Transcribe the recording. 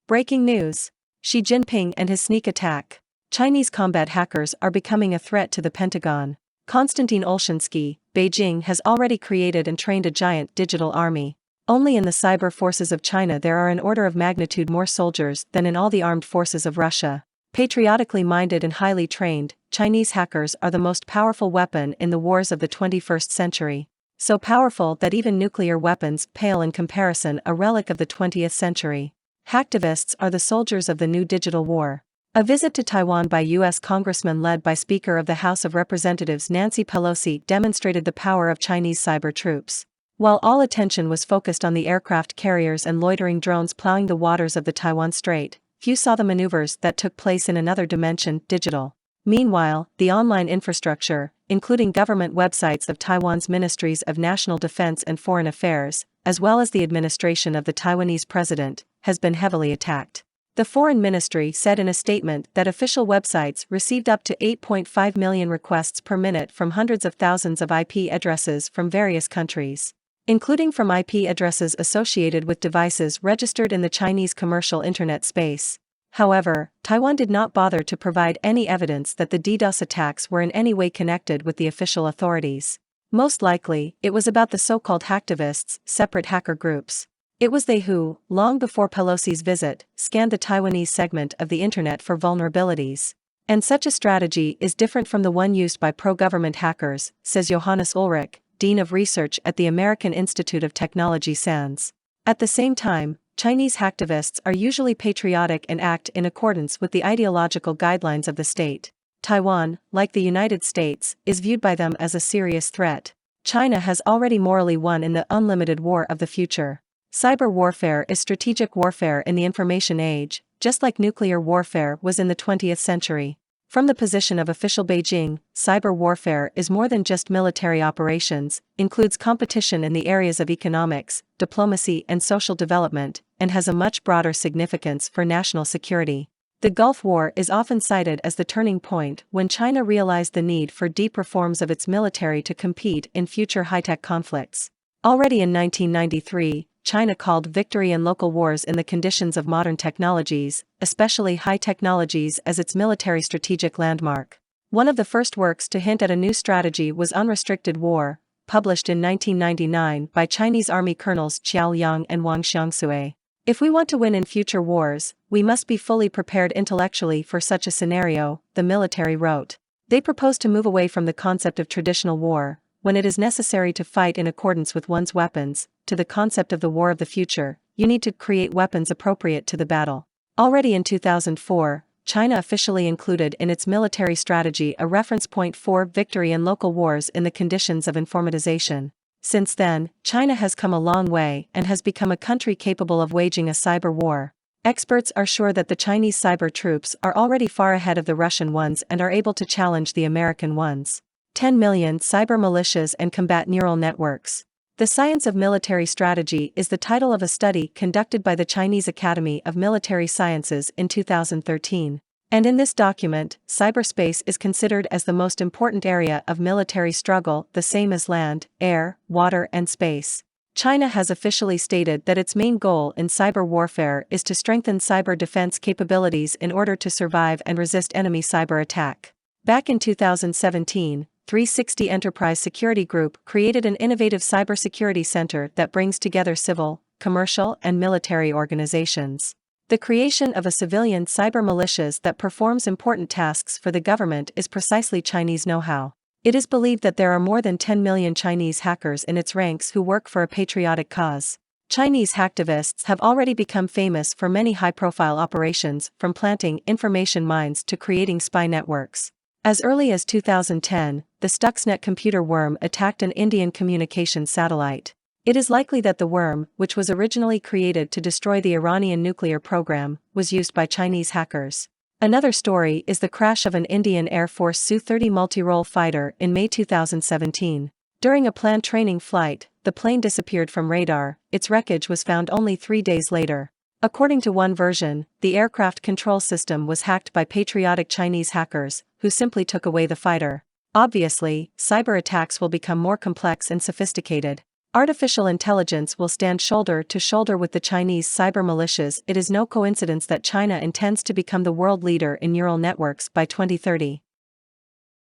Breaking news. Xi Jinping and his sneak attack. Chinese combat hackers are becoming a threat to the Pentagon. Konstantin Olshansky, Beijing has already created and trained a giant digital army. Only in the cyber forces of China there are an order of magnitude more soldiers than in all the armed forces of Russia. Patriotically minded and highly trained, Chinese hackers are the most powerful weapon in the wars of the 21st century. So powerful that even nuclear weapons pale in comparison, a relic of the 20th century. Hacktivists are the soldiers of the new digital war. A visit to Taiwan by U.S. congressman led by Speaker of the House of Representatives Nancy Pelosi demonstrated the power of Chinese cyber troops. While all attention was focused on the aircraft carriers and loitering drones plowing the waters of the Taiwan Strait, few saw the maneuvers that took place in another dimension, digital. Meanwhile, the online infrastructure, including government websites of Taiwan's Ministries of National Defense and Foreign Affairs, as well as the administration of the Taiwanese president, has been heavily attacked. The Foreign Ministry said in a statement that official websites received up to 8.5 million requests per minute from hundreds of thousands of IP addresses from various countries, including from IP addresses associated with devices registered in the Chinese commercial internet space. However, Taiwan did not bother to provide any evidence that the DDoS attacks were in any way connected with the official authorities. Most likely, it was about the so-called hacktivists, separate hacker groups. It was they who, long before Pelosi's visit, scanned the Taiwanese segment of the internet for vulnerabilities. And such a strategy is different from the one used by pro-government hackers, says Johannes Ulrich, Dean of Research at the American Institute of Technology SANS. At the same time, Chinese hacktivists are usually patriotic and act in accordance with the ideological guidelines of the state. Taiwan, like the United States, is viewed by them as a serious threat. China has already morally won in the unlimited war of the future. Cyber warfare is strategic warfare in the information age, just like nuclear warfare was in the 20th century. From the position of official Beijing, cyber warfare is more than just military operations, includes competition in the areas of economics, diplomacy and social development, and has a much broader significance for national security. The Gulf War is often cited as the turning point when China realized the need for deep reforms of its military to compete in future high-tech conflicts. Already in 1993, China called victory in local wars in the conditions of modern technologies, especially high technologies, as its military strategic landmark. One of the first works to hint at a new strategy was Unrestricted War, published in 1999 by Chinese Army Colonels Qiao Yang and Wang Xiangsui. If we want to win in future wars, we must be fully prepared intellectually for such a scenario, the military wrote. They propose to move away from the concept of traditional war, when it is necessary to fight in accordance with one's weapons, to the concept of the war of the future. You need to create weapons appropriate to the battle. Already in 2004, China officially included in its military strategy a reference point for victory in local wars in the conditions of informatization. Since then, China has come a long way and has become a country capable of waging a cyber war. Experts are sure that the Chinese cyber troops are already far ahead of the Russian ones and are able to challenge the American ones. 10 million cyber militias and combat neural networks. The Science of Military Strategy is the title of a study conducted by the Chinese Academy of Military Sciences in 2013. And in this document, cyberspace is considered as the most important area of military struggle, the same as land, air, water, and space. China has officially stated that its main goal in cyber warfare is to strengthen cyber defense capabilities in order to survive and resist enemy cyber attack. Back in 2017, 360 Enterprise Security Group created an innovative cybersecurity center that brings together civil, commercial, and military organizations. The creation of a civilian cyber militias that performs important tasks for the government is precisely Chinese know-how. It is believed that there are more than 10 million Chinese hackers in its ranks who work for a patriotic cause. Chinese hacktivists have already become famous for many high-profile operations, from planting information mines to creating spy networks. As early as 2010, the Stuxnet computer worm attacked an Indian communications satellite. It is likely that the worm, which was originally created to destroy the Iranian nuclear program, was used by Chinese hackers. Another story is the crash of an Indian Air Force Su-30 multi-role fighter in May 2017. During a planned training flight, the plane disappeared from radar. Its wreckage was found only 3 days later. According to one version, the aircraft control system was hacked by patriotic Chinese hackers, who simply took away the fighter. Obviously, cyber attacks will become more complex and sophisticated. Artificial intelligence will stand shoulder to shoulder with the Chinese cyber militias. It is no coincidence that China intends to become the world leader in neural networks by 2030.